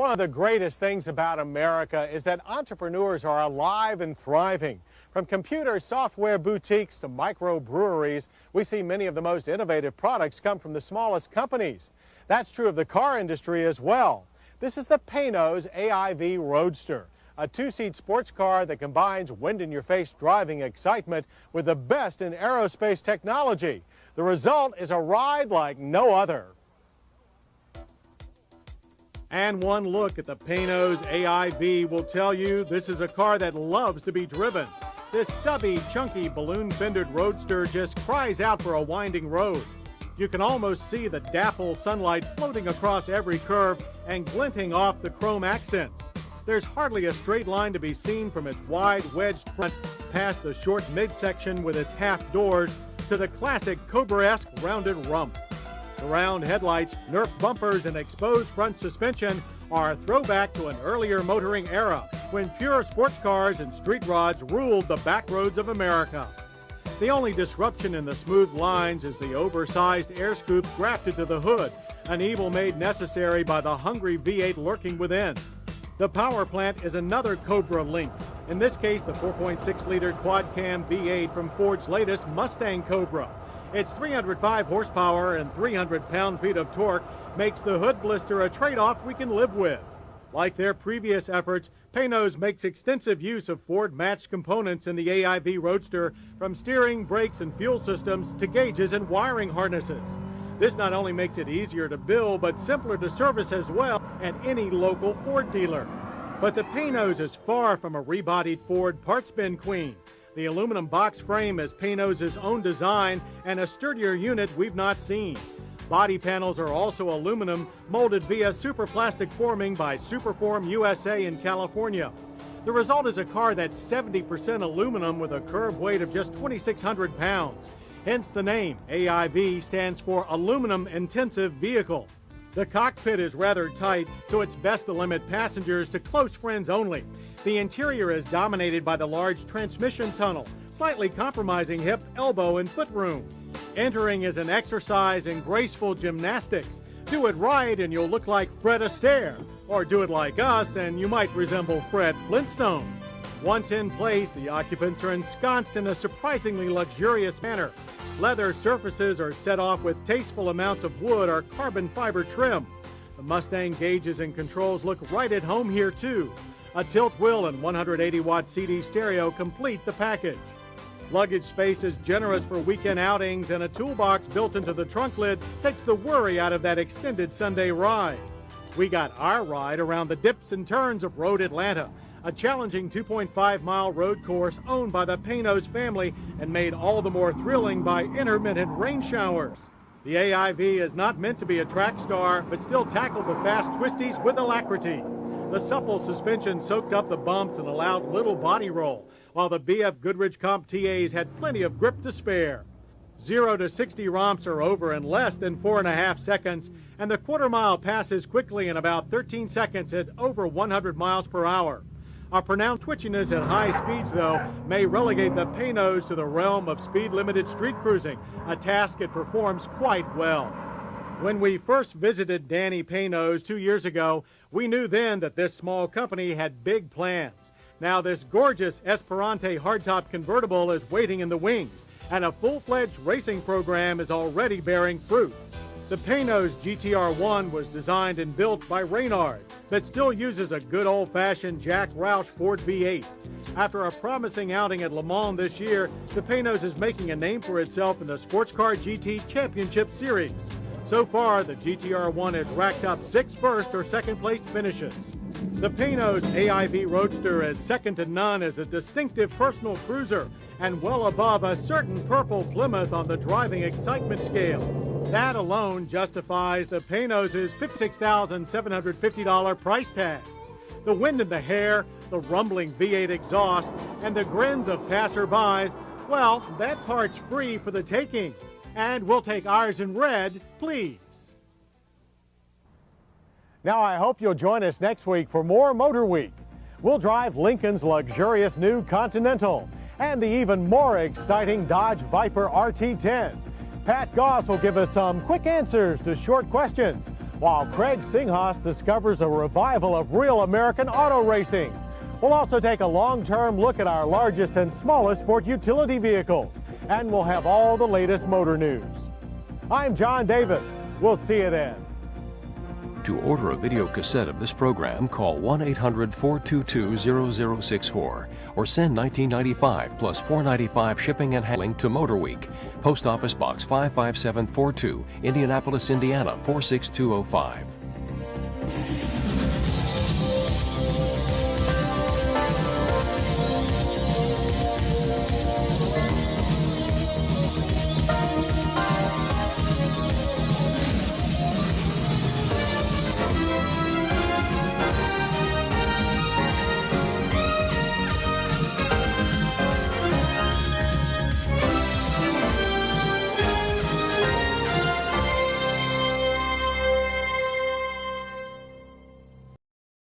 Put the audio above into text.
One of the greatest things about America is that entrepreneurs are alive and thriving. From computer software boutiques to microbreweries, we see many of the most innovative products come from the smallest companies. That's true of the car industry as well. This is the Panoz AIV Roadster, a two-seat sports car that combines wind-in-your-face driving excitement with the best in aerospace technology. The result is a ride like no other. And one look at the Panoz AIV will tell you this is a car that loves to be driven. This stubby, chunky, balloon-fendered roadster just cries out for a winding road. You can almost see the dapple sunlight floating across every curve and glinting off the chrome accents. There's hardly a straight line to be seen from its wide, wedged front past the short midsection with its half doors to the classic Cobra-esque rounded rump. The round headlights, Nerf bumpers, and exposed front suspension are a throwback to an earlier motoring era when pure sports cars and street rods ruled the back roads of America. The only disruption in the smooth lines is the oversized air scoop grafted to the hood, an evil made necessary by the hungry V8 lurking within. The power plant is another Cobra link, in this case the 4.6-liter quad-cam V8 from Ford's latest Mustang Cobra. Its 305 horsepower and 300 pound-feet of torque makes the hood blister a trade-off we can live with. Like their previous efforts, Panoz makes extensive use of Ford-matched components in the AIV Roadster, from steering, brakes, and fuel systems to gauges and wiring harnesses. This not only makes it easier to build, but simpler to service as well at any local Ford dealer. But the Panoz is far from a rebodied Ford parts bin queen. The aluminum box frame is Panoz's own design and a sturdier unit we've not seen. Body panels are also aluminum, molded via superplastic forming by Superform USA in California. The result is a car that's 70% aluminum with a curb weight of just 2,600 pounds. Hence the name. AIV stands for Aluminum Intensive Vehicle. The cockpit is rather tight, so it's best to limit passengers to close friends only. The interior is dominated by the large transmission tunnel, slightly compromising hip, elbow, and foot room. Entering is an exercise in graceful gymnastics. Do it right and you'll look like Fred Astaire, or do it like us and you might resemble Fred Flintstone. Once in place, the occupants are ensconced in a surprisingly luxurious manner. Leather surfaces are set off with tasteful amounts of wood or carbon fiber trim. The Mustang gauges and controls look right at home here too. A tilt wheel and 180-watt CD stereo complete the package. Luggage space is generous for weekend outings, and a toolbox built into the trunk lid takes the worry out of that extended Sunday ride. We got our ride around the dips and turns of Road Atlanta, a challenging 2.5-mile road course owned by the Panoz family and made all the more thrilling by intermittent rain showers. The AIV is not meant to be a track star, but still tackled the fast twisties with alacrity. The supple suspension soaked up the bumps and allowed little body roll, while the BF Goodrich Comp TAs had plenty of grip to spare. 0 to 60 romps are over in less than 4.5 seconds, and the quarter-mile passes quickly in about 13 seconds at over 100 miles per hour. A pronounced twitchiness at high speeds, though, may relegate the Panoz to the realm of speed-limited street cruising, a task it performs quite well. When we first visited Danny Panoz 2 years ago, we knew then that this small company had big plans. Now this gorgeous Esperante hardtop convertible is waiting in the wings, and a full-fledged racing program is already bearing fruit. The Panoz GTR1 was designed and built by Reynard, but still uses a good old-fashioned Jack Roush Ford V8. After a promising outing at Le Mans this year, the Panoz is making a name for itself in the Sports Car GT Championship Series. So far, the GTR1 has racked up 6 first or second-place finishes. The Panoz AIV Roadster is second to none as a distinctive personal cruiser and well above a certain purple Plymouth on the driving excitement scale. That alone justifies the Panoz's $56,750 price tag. The wind in the hair, the rumbling V8 exhaust, and the grins of passerbys, well, that part's free for the taking. And we'll take ours in red, please. Now I hope you'll join us next week for more Motorweek. We'll drive Lincoln's luxurious new Continental and the even more exciting Dodge Viper RT10. Pat Goss will give us some quick answers to short questions. while Craig Singhaus discovers a revival of real American auto racing. We'll also take a long-term look at our largest and smallest sport utility vehicles, and we'll have all the latest motor news. I'm John Davis. We'll see you then. To order a video cassette of this program, call 1-800-422-0064 or send $19.95 plus $4.95 shipping and handling to Motorweek, Post Office Box 55742, Indianapolis, Indiana 46205.